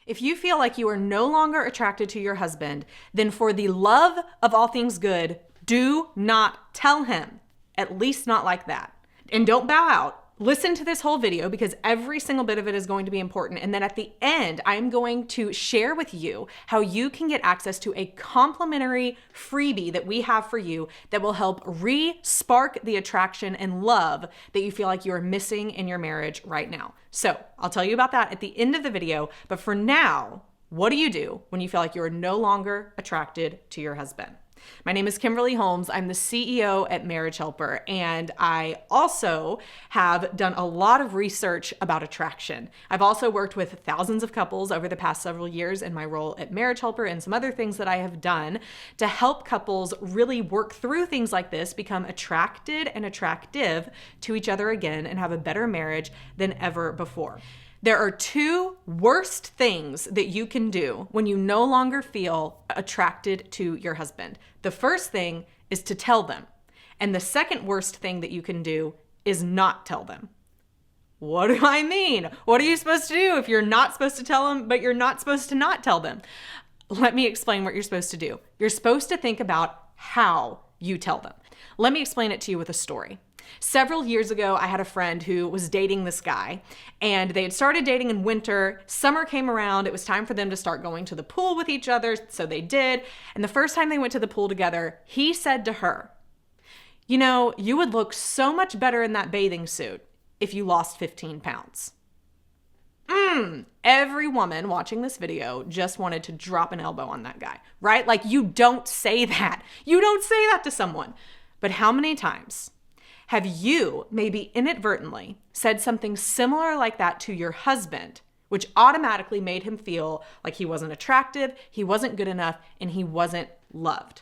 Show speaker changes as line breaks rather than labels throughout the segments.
If you feel like you are no longer attracted to your husband, then for the love of all things good, do not tell him. At least not like that. And don't bow out. Listen to this whole video because every single bit of it is going to be important. And then at the end, I'm going to share with you how you can get access to a complimentary freebie that we have for you that will help re-spark the attraction and love that you feel like you are missing in your marriage right now. So I'll tell you about that at the end of the video. But for now, what do you do when you feel like you are no longer attracted to your husband? My name is Kimberly Holmes. I'm the CEO at Marriage Helper, and I also have done a lot of research about attraction. I've also worked with thousands of couples over the past several years in my role at Marriage Helper and some other things that I have done to help couples really work through things like this, become attracted and attractive to each other again, and have a better marriage than ever before. There are two worst things that you can do when you no longer feel attracted to your husband. The first thing is to tell them. And the second worst thing that you can do is not tell them. What do I mean? What are you supposed to do if you're not supposed to tell them, but you're not supposed to not tell them? Let me explain what you're supposed to do. You're supposed to think about how you tell them. Let me explain it to you with a story. Several years ago, I had a friend who was dating this guy, and they had started dating in winter. Summer came around. It was time for them to start going to the pool with each other, so they did. And the first time they went to the pool together, he said to her, "You know, you would look so much better in that bathing suit if you lost 15 pounds." Every woman watching this video just wanted to drop an elbow on that guy, right? Like, you don't say that. You don't say that to someone. But how many times have you maybe inadvertently said something similar like that to your husband, which automatically made him feel like he wasn't attractive, he wasn't good enough, and he wasn't loved?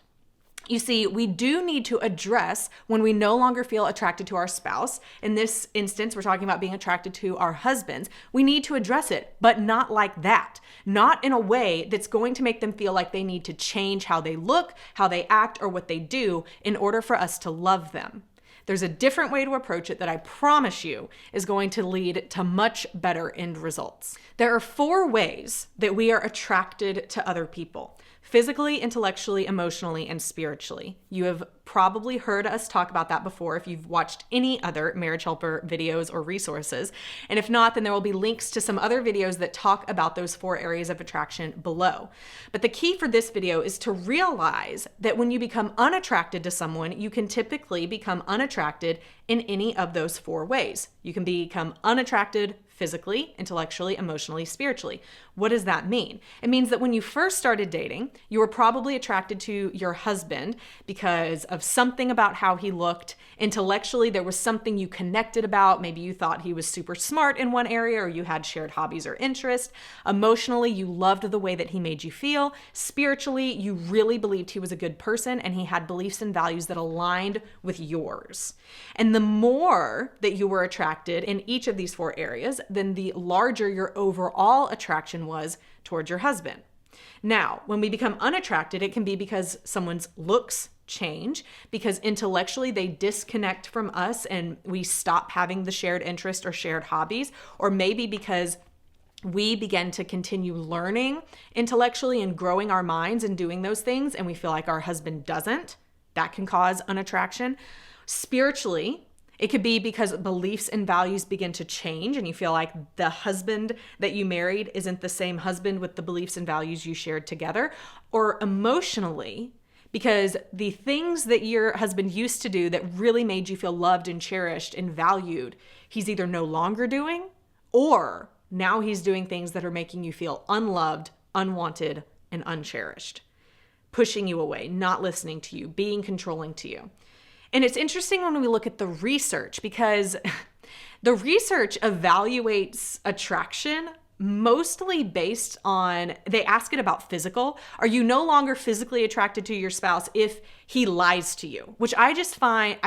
You see, we do need to address when we no longer feel attracted to our spouse. In this instance, we're talking about being attracted to our husbands. We need to address it, but not like that. Not in a way that's going to make them feel like they need to change how they look, how they act, or what they do in order for us to love them. There's a different way to approach it that I promise you is going to lead to much better end results. There are 4 ways that we are attracted to other people: physically, intellectually, emotionally, and spiritually. You have probably heard us talk about that before if you've watched any other Marriage Helper videos or resources. And if not, then there will be links to some other videos that talk about those 4 areas of attraction below. But the key for this video is to realize that when you become unattracted to someone, you can typically become unattracted in any of those 4 ways. You can become unattracted physically, intellectually, emotionally, spiritually. What does that mean? It means that when you first started dating, you were probably attracted to your husband because of something about how he looked. Intellectually, there was something you connected about. Maybe you thought he was super smart in one area, or you had shared hobbies or interests. Emotionally, you loved the way that he made you feel. Spiritually, you really believed he was a good person and he had beliefs and values that aligned with yours. And the more that you were attracted in each of these 4 areas, then the larger your overall attraction was towards your husband. Now, when we become unattracted, it can be because someone's looks change, because intellectually they disconnect from us and we stop having the shared interest or shared hobbies, or maybe because we begin to continue learning intellectually and growing our minds and doing those things, and we feel like our husband doesn't. That can cause unattraction. Spiritually, it could be because beliefs and values begin to change and you feel like the husband that you married isn't the same husband with the beliefs and values you shared together. Or emotionally, because the things that your husband used to do that really made you feel loved and cherished and valued, he's either no longer doing, or now he's doing things that are making you feel unloved, unwanted, and uncherished, pushing you away, not listening to you, being controlling to you. And it's interesting when we look at the research, because the research evaluates attraction mostly based on, they ask it about physical. Are you no longer physically attracted to your spouse if he lies to you? Which I just find,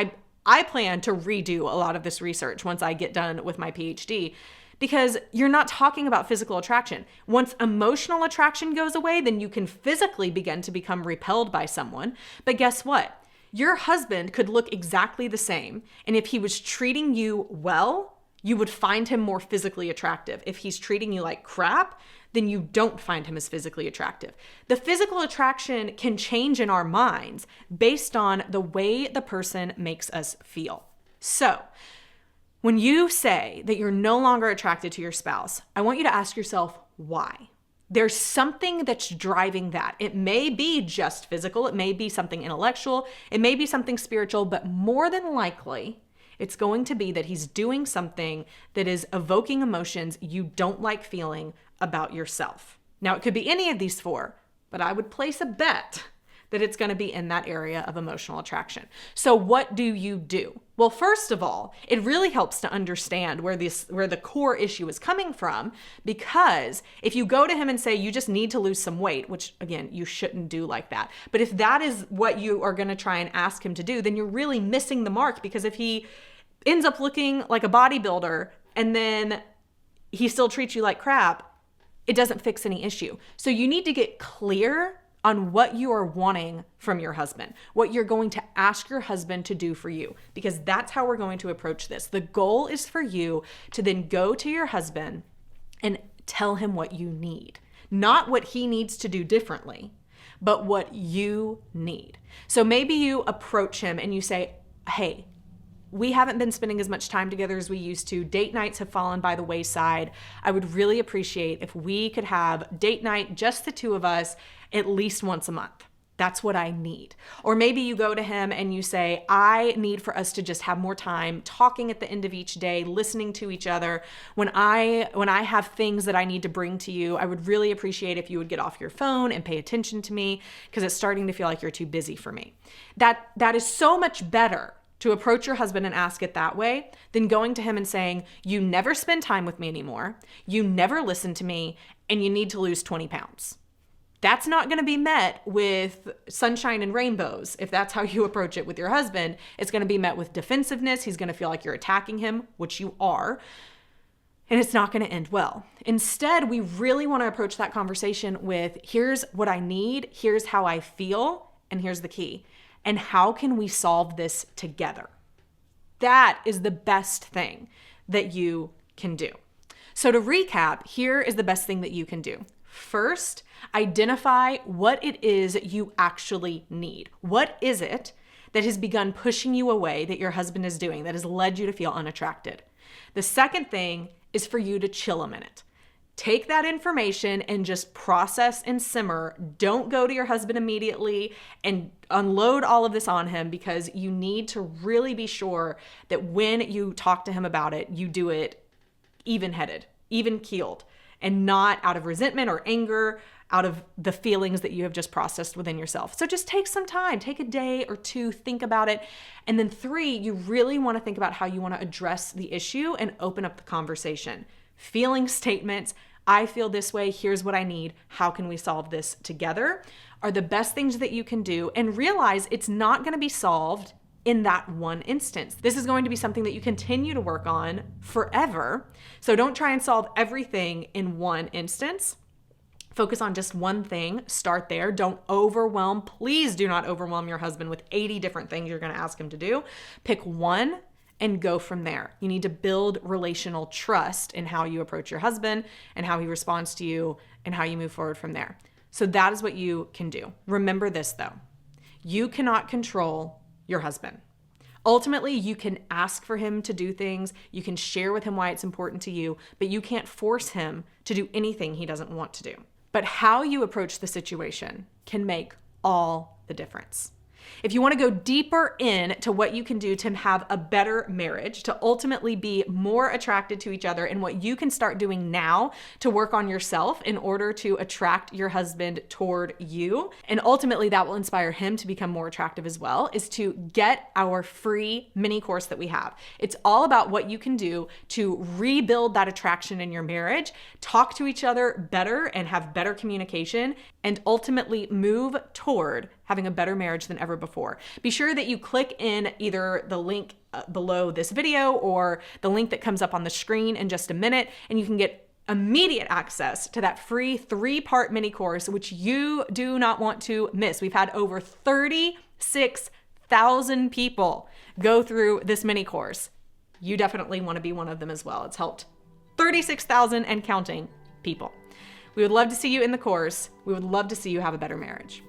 I plan to redo a lot of this research once I get done with my PhD, because you're not talking about physical attraction. Once emotional attraction goes away, then you can physically begin to become repelled by someone. But guess what? Your husband could look exactly the same, and if he was treating you well, you would find him more physically attractive. If he's treating you like crap, then you don't find him as physically attractive. The physical attraction can change in our minds based on the way the person makes us feel. So, when you say that you're no longer attracted to your spouse, I want you to ask yourself why. There's something that's driving that. It may be just physical, it may be something intellectual, it may be something spiritual, but more than likely, it's going to be that he's doing something that is evoking emotions you don't like feeling about yourself. Now, it could be any of these four, but I would place a bet that it's going to be in that area of emotional attraction. So what do you do? Well, first of all, it really helps to understand where the core issue is coming from, because if you go to him and say you just need to lose some weight, which again, you shouldn't do like that. But if that is what you are going to try and ask him to do, then you're really missing the mark, because if he ends up looking like a bodybuilder and then he still treats you like crap, it doesn't fix any issue. So you need to get clear on what you are wanting from your husband, what you're going to ask your husband to do for you, because that's how we're going to approach this. The goal is for you to then go to your husband and tell him what you need, not what he needs to do differently, but what you need. So maybe you approach him and you say, hey, we haven't been spending as much time together as we used to. Date nights have fallen by the wayside. I would really appreciate if we could have date night, just the two of us, at least once a month. That's what I need. Or maybe you go to him and you say, I need for us to just have more time talking at the end of each day, listening to each other. When I have things that I need to bring to you, I would really appreciate if you would get off your phone and pay attention to me, because it's starting to feel like you're too busy for me. That is so much better to approach your husband and ask it that way than going to him and saying, you never spend time with me anymore, you never listen to me, and you need to lose 20 pounds. That's not going to be met with sunshine and rainbows. If that's how you approach it with your husband, it's going to be met with defensiveness. He's going to feel like you're attacking him, which you are, and it's not going to end well. Instead, we really want to approach that conversation with, here's what I need, here's how I feel, and here's the key. And how can we solve this together? That is the best thing that you can do. So to recap, here is the best thing that you can do. First, identify what it is you actually need. What is it that has begun pushing you away that your husband is doing that has led you to feel unattracted? The second thing is for you to chill a minute. Take that information and just process and simmer. Don't go to your husband immediately and unload all of this on him, because you need to really be sure that when you talk to him about it, you do it even-headed, even-keeled, and not out of resentment or anger, out of the feelings that you have just processed within yourself. So just take some time, take a day or two, think about it. And then 3, you really want to think about how you want to address the issue and open up the conversation. Feeling statements, I feel this way, here's what I need, how can we solve this together, are the best things that you can do. And realize it's not going to be solved in that one instance. This is going to be something that you continue to work on forever. So don't try and solve everything in one instance. Focus on just one thing, start there. Don't overwhelm, please do not overwhelm your husband with 80 different things you're going to ask him to do. Pick one and go from there. You need to build relational trust in how you approach your husband and how he responds to you and how you move forward from there. So that is what you can do. Remember this though, you cannot control your husband. Ultimately, you can ask for him to do things, you can share with him why it's important to you, but you can't force him to do anything he doesn't want to do. But how you approach the situation can make all the difference. If you want to go deeper into what you can do to have a better marriage, to ultimately be more attracted to each other, and what you can start doing now to work on yourself in order to attract your husband toward you, and ultimately that will inspire him to become more attractive as well, is to get our free mini course that we have. It's all about what you can do to rebuild that attraction in your marriage, talk to each other better and have better communication, and ultimately move toward having a better marriage than ever before. Be sure that you click in either the link below this video or the link that comes up on the screen in just a minute, and you can get immediate access to that free 3-part mini course, which you do not want to miss. We've had over 36,000 people go through this mini course. you definitely want to be one of them as well. It's helped 36,000 and counting people. We would love to see you in the course. We would love to see you have a better marriage.